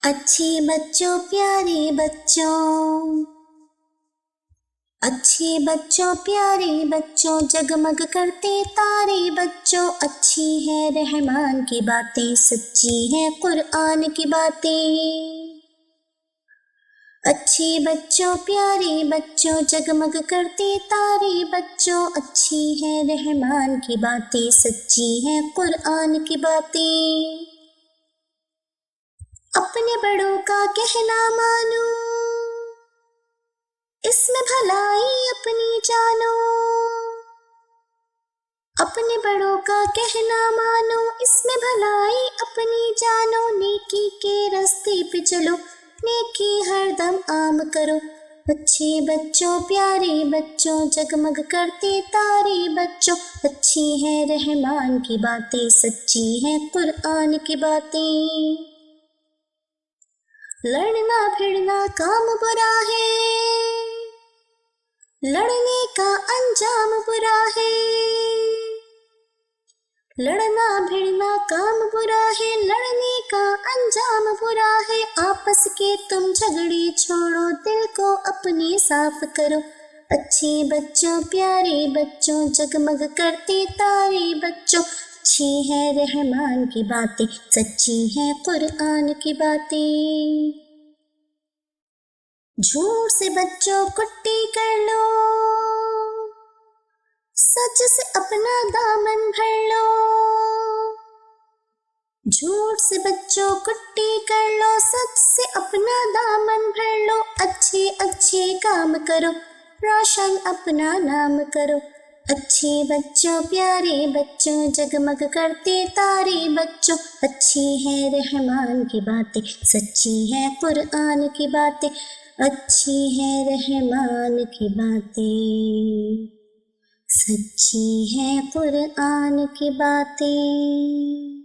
اچھے بچوں پیارے بچوں، اچھے بچوں پیارے بچوں، جگمگ کرتے تارے بچوں، اچھی ہے رحمان کی باتیں، سچی ہے قرآن کی باتیں۔ اچھے بچوں پیارے بچوں، جگمگ کرتے تارے بچوں، اچھی ہے رحمان کی باتیں، سچی ہے قرآن کی باتیں۔ اپنے بڑوں کا کہنا مانو، اس میں بھلائی اپنی جانو۔ اپنے بڑوں کا کہنا مانو، اس میں بھلائی اپنی جانو، نیکی کے راستے پہ چلو، نیکی ہر دم عام کرو۔ اچھے بچوں پیارے بچوں، جگمگ کرتے تارے بچوں، اچھی ہے رحمان کی باتیں، سچی ہے قرآن کی باتیں۔ لڑنا بھڑنا کام برا ہے، لڑنے کا انجام برا ہے۔ لڑنا بھڑنا کام برا ہے، لڑنے کا انجام برا ہے۔ آپس کے تم جھگڑے چھوڑو، دل کو اپنے صاف کرو۔ اچھے بچوں پیارے بچوں، جگمگ کرتے تارے بچوں، اچھی ہے رحمان کی باتیں، سچی ہے قرآن کی باتیں۔ جھوٹ سے بچوں کٹی کر لو، سچ سے اپنا دامن بھر لو۔ جھوٹ سے بچوں کٹی کر لو، سچ سے اپنا دامن بھر لو۔ اچھے اچھے کام کرو، روشن اپنا نام کرو۔ اچھے بچوں پیارے بچوں، جگمگ کرتے تارے بچوں، اچھی ہے رحمان کی باتیں، سچی ہے قرآن کی باتیں، اچھی ہے رحمان کی باتیں، سچی ہے قرآن کی باتیں۔